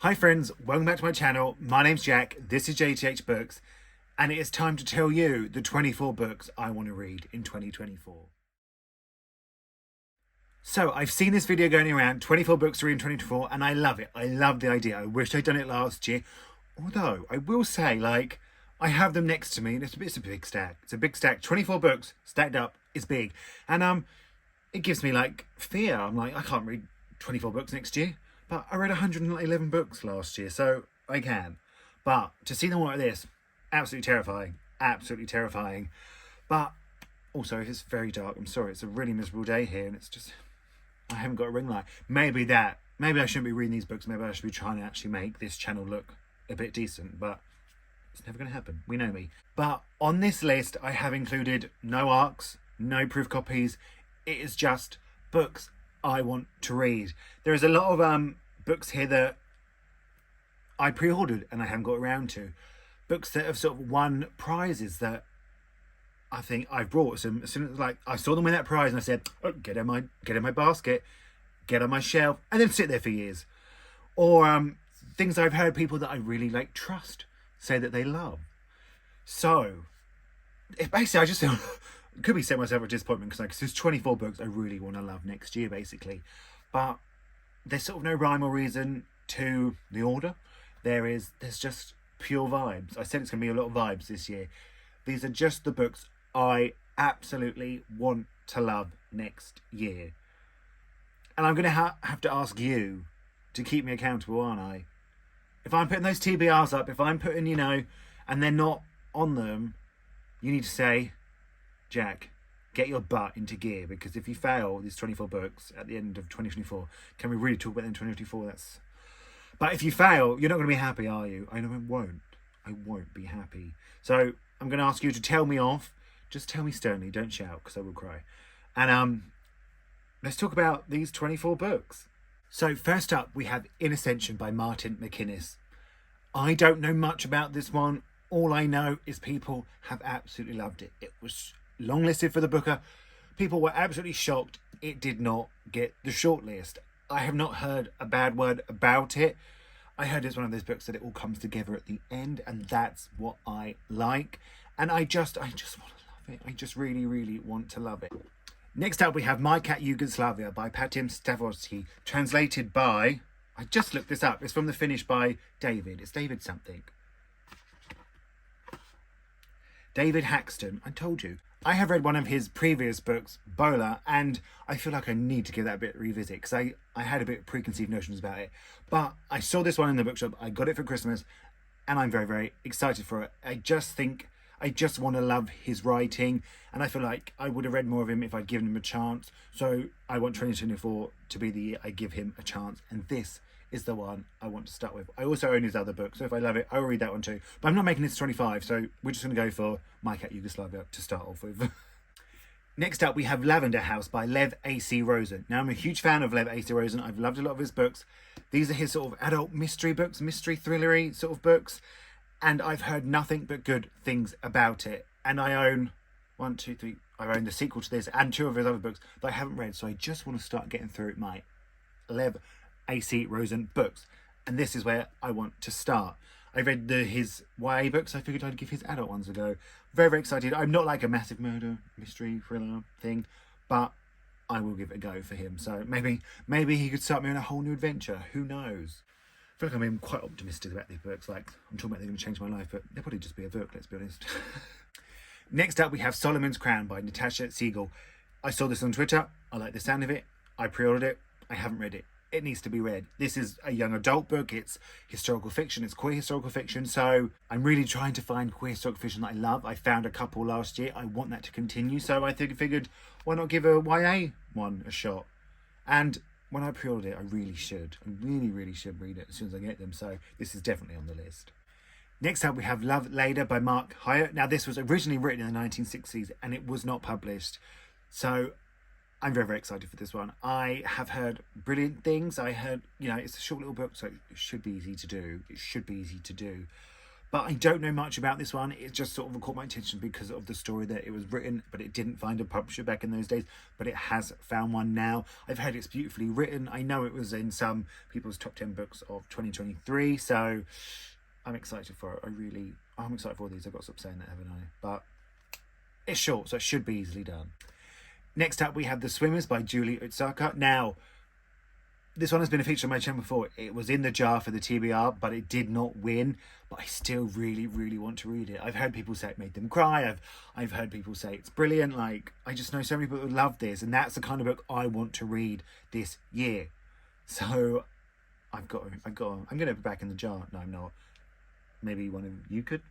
Hi friends, welcome back to my channel. My name's Jack, this is Jthbooks, and it is time to tell you the 24 books I want to read in 2024. So I've seen this video going around, 24 books to read in 2024, and I love it. I love the idea. I wish I'd done it last year. Although, I will say, I have them next to me, and it's a big stack. It's a big stack. 24 books stacked up is big. And it gives me, fear. I'm like, I can't read 24 books next year. But I read 111 books last year, so I can. But to see them all like this, absolutely terrifying. Absolutely terrifying. But also, it's very dark. I'm sorry, it's a really miserable day here, and it's just, I haven't got a ring light. Maybe I shouldn't be reading these books. Maybe I should be trying to actually make this channel look a bit decent, but it's never going to happen. We know me. But on this list, I have included no arcs, no proof copies. It is just books I want to read. There is a lot of books here that I pre-ordered and I haven't got around to. Books that have sort of won prizes that I think I've brought. So as soon as I saw them win that prize and I said, oh, get in my basket, get on my shelf, and then sit there for years. Or things I've heard people that I really trust say that they love. So basically I just feel could be setting myself a disappointment because there's 24 books I really want to love next year, basically. But there's sort of no rhyme or reason to the order. There's just pure vibes. I said it's going to be a lot of vibes this year. These are just the books I absolutely want to love next year. And I'm going to have to ask you to keep me accountable, aren't I? If I'm putting those TBRs up, if I'm putting, and they're not on them, you need to say, Jack, get your butt into gear, because if you fail these 24 books at the end of 2024, can we really talk about them in 2024? But if you fail, you're not going to be happy, are you? I know I won't be happy. So I'm going to ask you to tell me off. Just tell me sternly, don't shout, because I will cry. And let's talk about these 24 books. So first up, we have In Ascension by Martin McInnes. I don't know much about this one. All I know is people have absolutely loved it. It was longlisted for the Booker. People were absolutely shocked it did not get the shortlist. I have not heard a bad word about it. I heard it's one of those books that it all comes together at the end, and that's what I like. And I just want to love it. I just really, really want to love it. Next up, we have My Cat Yugoslavia by Patim Stavovsky, translated by, I just looked this up, it's from the Finnish by David. It's David something. David Haxton, I told you. I have read one of his previous books, Bola, and I feel like I need to give that a bit of a revisit because I had a bit of preconceived notions about it. But I saw this one in the bookshop, I got it for Christmas, and I'm very, very excited for it. I just want to love his writing, and I feel like I would have read more of him if I'd given him a chance. So I want 2024 to be the year I give him a chance, and this is the one I want to start with. I also own his other book, so if I love it, I will read that one too. But I'm not making this 25, so we're just going to go for My Cat Yugoslavia to start off with. Next up, we have Lavender House by Lev A.C. Rosen. Now, I'm a huge fan of Lev A.C. Rosen. I've loved a lot of his books. These are his sort of adult mystery books, mystery thrillery sort of books. And I've heard nothing but good things about it. And I own I own the sequel to this and two of his other books that I haven't read. So I just want to start getting through my Lev A.C. Rosen books. And this is where I want to start. I read his YA books. I figured I'd give his adult ones a go. Very, very excited. I'm not like a massive murder, mystery, thriller thing, but I will give it a go for him. So maybe he could start me on a whole new adventure. Who knows? I feel like I'm even quite optimistic about these books. I'm talking about they're going to change my life, but they'll probably just be a book, let's be honest. Next up, we have Solomon's Crown by Natasha Siegel. I saw this on Twitter. I like the sound of it. I pre-ordered it. I haven't read it. It needs to be read. This is a young adult book. It's historical fiction. It's queer historical fiction. So I'm really trying to find queer historical fiction that I love. I found a couple last year. I want that to continue. So I figured, why not give a YA one a shot? And when I pre-ordered it, I really should. I really, really should read it as soon as I get them. So this is definitely on the list. Next up, we have Love, Leda by Mark Hyatt. Now, this was originally written in the 1960s and it was not published. So I'm very, very excited for this one. I have heard brilliant things. I heard, it's a short little book, so it should be easy to do. But I don't know much about this one. It just sort of caught my attention because of the story that it was written, but it didn't find a publisher back in those days, but it has found one now. I've heard it's beautifully written. I know it was in some people's top 10 books of 2023, so I'm excited for it. I'm excited for all these. I've got to stop saying that, haven't I? But it's short, so it should be easily done. Next up, we have The Swimmers by Julie Utsaka. Now, this one has been a feature on my channel before. It was in the jar for the TBR, but it did not win. But I still really, really want to read it. I've heard people say it made them cry. I've heard people say it's brilliant. Like, I just know so many people who love this, and that's the kind of book I want to read this year. So I'm going to put it back in the jar. No, I'm not. Maybe one of you could.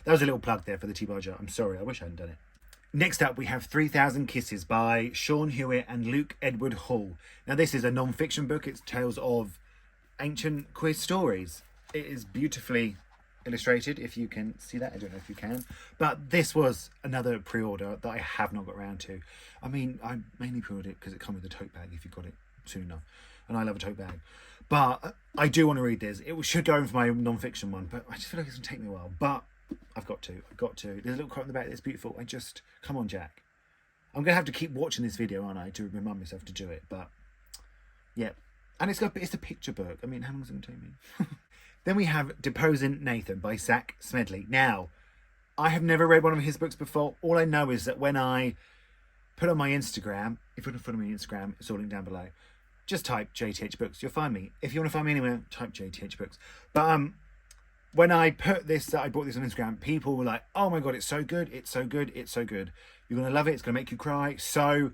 That was a little plug there for the TBR jar. I'm sorry. I wish I hadn't done it. Next up, we have 3,000 Kisses by Sean Hewitt and Luke Edward Hall. Now, this is a non-fiction book. It's tales of ancient queer stories. It is beautifully illustrated, if you can see that. I don't know if you can. But this was another pre-order that I have not got around to. I mean, I mainly pre-ordered it because it comes with a tote bag if you got it soon enough. And I love a tote bag. But I do want to read this. It should go in for my non-fiction one, but I just feel like it's going to take me a while. But I've got to. There's a little quote on the back that's beautiful. Come on, Jack. I'm going to have to keep watching this video, aren't I, to remind myself to do it. But, yeah. And it's a picture book. I mean, how long is it going to take me? Then we have Deposing Nathan by Zach Smedley. Now, I have never read one of his books before. All I know is that when I put on my Instagram, if you're in front of me on Instagram, it's all linked down below. Just type Jthbooks. You'll find me. If you want to find me anywhere, type Jthbooks. But, when I put this, I bought this on Instagram, people were like, oh my God, it's so good. It's so good. It's so good. You're going to love it. It's going to make you cry. So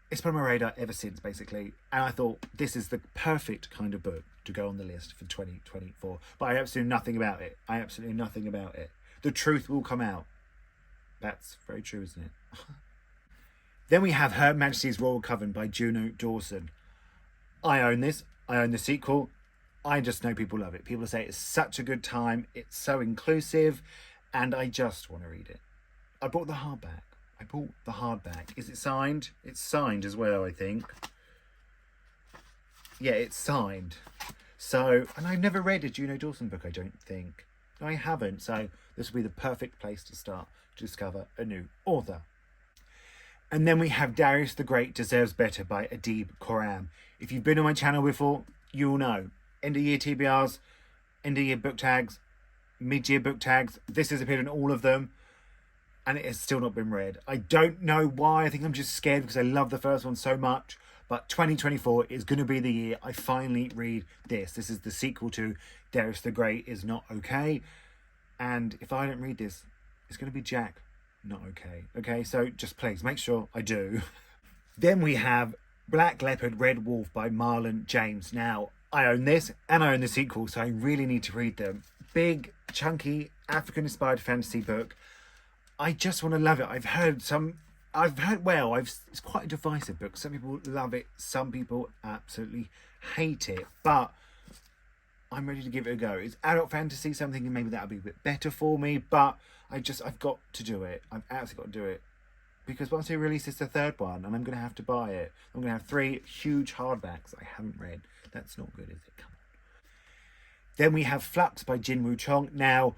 it's been on my radar ever since, basically. And I thought this is the perfect kind of book to go on the list for 2024. But I absolutely know nothing about it. The truth will come out. That's very true, isn't it? Then we have Her Majesty's Royal Coven by Juno Dawson. I own this. I own the sequel. I just know people love it. People say it's such a good time. It's so inclusive. And I just want to read it. I bought the hardback. Is it signed? It's signed as well, I think. Yeah, it's signed. So, and I've never read a Juno Dawson book, I don't think. I haven't. So this will be the perfect place to start to discover a new author. And then we have Darius the Great Deserves Better by Adib Khorram. If you've been on my channel before, you'll know. End of year TBRs, end of year book tags, mid-year book tags. This has appeared in all of them, and it has still not been read. I don't know why. I think I'm just scared because I love the first one so much. But 2024 is going to be the year I finally read this. This is the sequel to Darius the Great Is Not Okay. And if I don't read this, it's going to be Jack Not Okay. Okay, so just please make sure I do. Then we have Black Leopard, Red Wolf by Marlon James. Now, I own this and I own the sequel, so I really need to read them. Big, chunky, African-inspired fantasy book. I just want to love it. It's quite a divisive book. Some people love it, some people absolutely hate it, but I'm ready to give it a go. It's adult fantasy, so I'm thinking maybe that'll be a bit better for me, but I've got to do it. I've absolutely got to do it. Because once they release the third one, and I'm going to have to buy it, I'm going to have 3 huge hardbacks I haven't read. That's not good, is it? Come on. Then we have Flux by Jin Woo Chong. Now,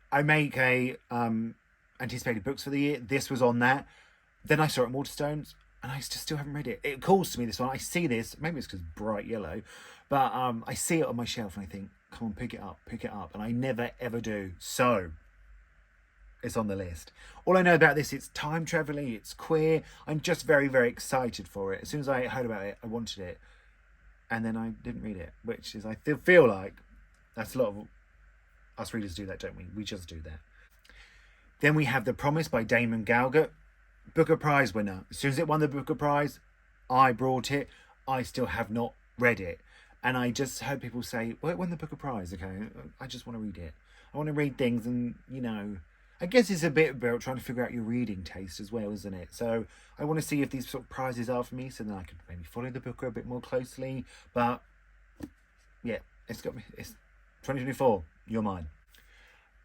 I make a anticipated books for the year. This was on that. Then I saw it at Waterstones, and I still haven't read it. It calls to me, this one. I see this. Maybe it's because it's bright yellow. But I see it on my shelf, and I think, come on, pick it up. And I never, ever do. So it's on the list. All I know about this, it's time traveling, it's queer. I'm just very, very excited for it. As soon as I heard about it, I wanted it. And then I didn't read it, which is, I feel like that's a lot of us readers do that, don't we? We just do that. Then we have The Promise by Damon Galgut. Booker Prize winner. As soon as it won the Booker Prize, I brought it. I still have not read it. And I just heard people say, well, it won the Booker Prize, okay? I just want to read it. I want to read things and, I guess it's a bit about trying to figure out your reading taste as well, isn't it? So I want to see if these sort of prizes are for me, so then I could maybe follow the Booker a bit more closely. But yeah, it's 2024. You're mine.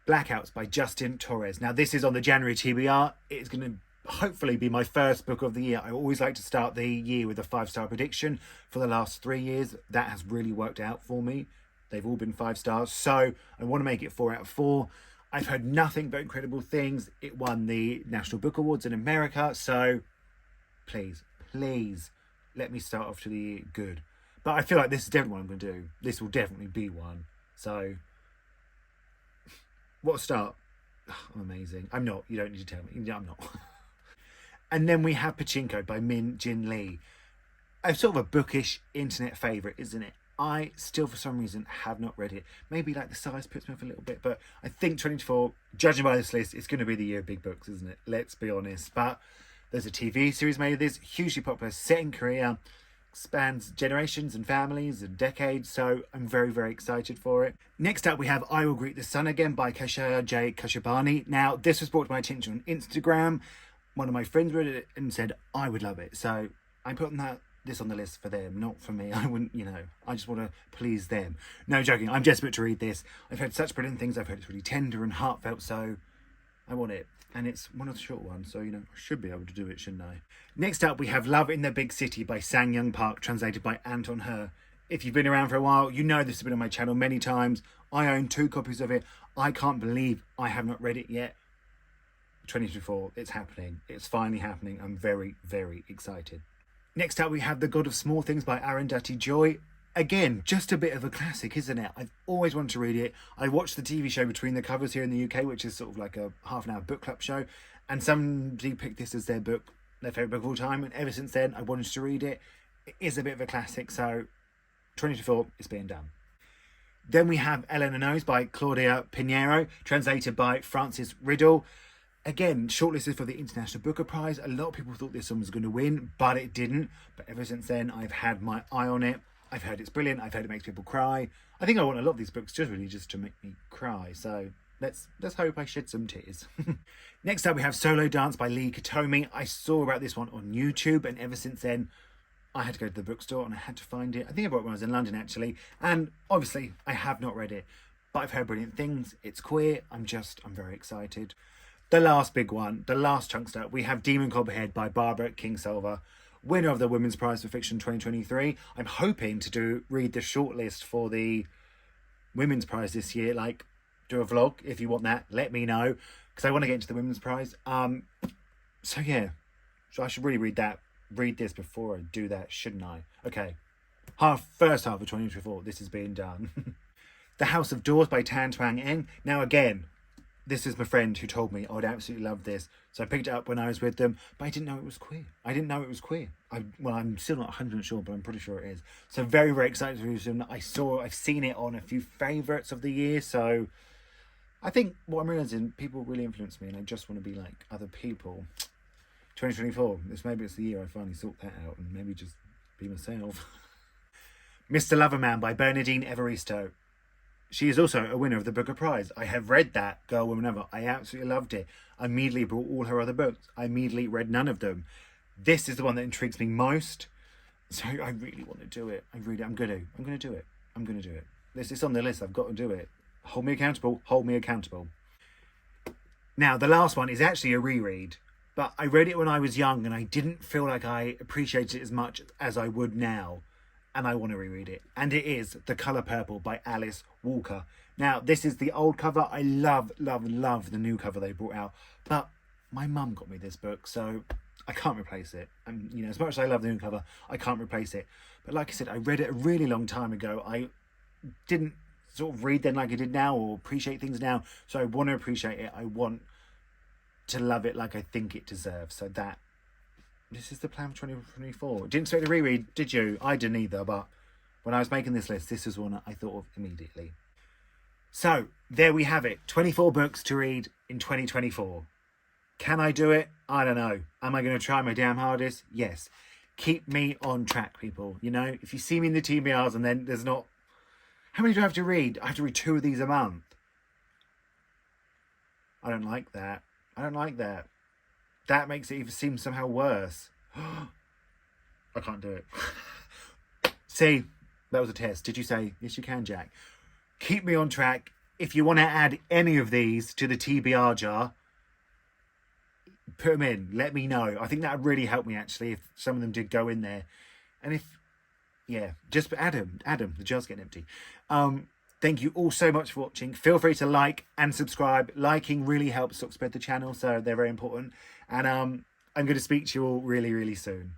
Blackouts by Justin Torres. Now this is on the January TBR. It's going to hopefully be my first book of the year. I always like to start the year with a 5-star prediction. For the last 3 years, that has really worked out for me. They've all been 5 stars, so I want to make it 4 out of 4. I've heard nothing but incredible things. It won the National Book Awards in America, so please, please let me start off to the good. But I feel like this is definitely what I'm going to do. This will definitely be one. So, what a start. I'm amazing. I'm not. You don't need to tell me. I'm not. And then we have Pachinko by Min Jin Lee. A sort of a bookish internet favourite, isn't it? I still, for some reason, have not read it. Maybe like the size puts me off a little bit, but I think 2024, judging by this list, it's going to be the year of big books, isn't it? Let's be honest. But there's a TV series made of this, hugely popular, set in Korea, spans generations and families and decades, so I'm very, very excited for it. Next up, we have I Will Greet the Sun Again by Kashaya J. Kashabani. Now, this was brought to my attention on Instagram. One of my friends read it and said, I would love it. So I'm putting this on the list for them, not for me. I wouldn't, I just want to please them. No, joking, I'm desperate to read this. I've heard such brilliant things. I've heard it's really tender and heartfelt, so I want it. And it's one of the short ones, so, I should be able to do it, shouldn't I? Next up, we have Love in the Big City by Sang Young Park, translated by Anton Her. If you've been around for a while, you know this has been on my channel many times. I own 2 copies of it. I can't believe I have not read it yet. 2024, it's happening. It's finally happening. I'm very, very excited. Next up, we have The God of Small Things by Arundhati Joy. Again, just a bit of a classic, isn't it? I've always wanted to read it. I watched the TV show Between the Covers here in the UK, which is sort of like a half-an-hour book club show, and somebody picked this as their favourite book of all time, and ever since then, I wanted to read it. It is a bit of a classic, so 2024, it's being done. Then we have Elena Knows by Claudia Pinheiro, translated by Francis Riddle. Again, shortlisted for the International Booker Prize. A lot of people thought this one was going to win, but it didn't. But ever since then, I've had my eye on it. I've heard it's brilliant. I've heard it makes people cry. I think I want a lot of these books just to make me cry. So let's hope I shed some tears. Next up, we have Solo Dance by Lee Katomi. I saw about this one on YouTube, and ever since then, I had to go to the bookstore and I had to find it. I think I bought it when I was in London, actually. And obviously, I have not read it, but I've heard brilliant things. It's queer. I'm very excited. The last big one, the last chunkster, we have Demon Copperhead by Barbara Kingsolver, winner of the Women's Prize for Fiction 2023. I'm hoping to read the shortlist for the Women's Prize this year, do a vlog. If you want that, let me know, because I want to get into the Women's Prize. So yeah, so I should really read this before I do that, shouldn't I? Okay, first half of 2024, this is being done. The House of Doors by Tan Twang Eng. Now again, this is my friend who told me I would absolutely love this. So I picked it up when I was with them, but I didn't know it was queer. I'm still not 100% sure, but I'm pretty sure it is. So very, very excited to read them. I've seen it on a few favourites of the year. So I think what I'm realising, people really influence me and I just want to be like other people. 2024, maybe it's the year I finally sort that out and maybe just be myself. Mr. Loverman by Bernadine Evaristo. She is also a winner of the Booker Prize. I have read that, Girl, Woman, Ever. I absolutely loved it. I immediately bought all her other books. I immediately read none of them. This is the one that intrigues me most. So I really want to do it. I'm going to do it. It's on the list. I've got to do it. Hold me accountable. Hold me accountable. Now, the last one is actually a reread. But I read it when I was young and I didn't feel like I appreciated it as much as I would now. And I want to reread it. And it is The Colour Purple by Alice Walker. Now, this is the old cover. I love, love, love the new cover they brought out. But my mum got me this book, so I can't replace it. And, as much as I love the new cover, I can't replace it. But like I said, I read it a really long time ago. I didn't sort of read then like I did now or appreciate things now. So I want to appreciate it. I want to love it like I think it deserves. So this is the plan for 2024. Didn't expect to reread, did you? I didn't either, but when I was making this list, this was one I thought of immediately. So, there we have it. 24 books to read in 2024. Can I do it? I don't know. Am I going to try my damn hardest? Yes. Keep me on track, people. If you see me in the TBRs and then there's not... How many do I have to read? I have to read 2 of these a month. I don't like that. That makes it even seem somehow worse. I can't do it. See, that was a test. Did you say, yes you can, Jack? Keep me on track. If you want to add any of these to the TBR jar, put them in. Let me know. I think that would really help me, actually, if some of them did go in there. And just add them. The jar's getting empty. Thank you all so much for watching. Feel free to like and subscribe. Liking really helps sort of spread the channel, so they're very important. And I'm going to speak to you all really, really soon.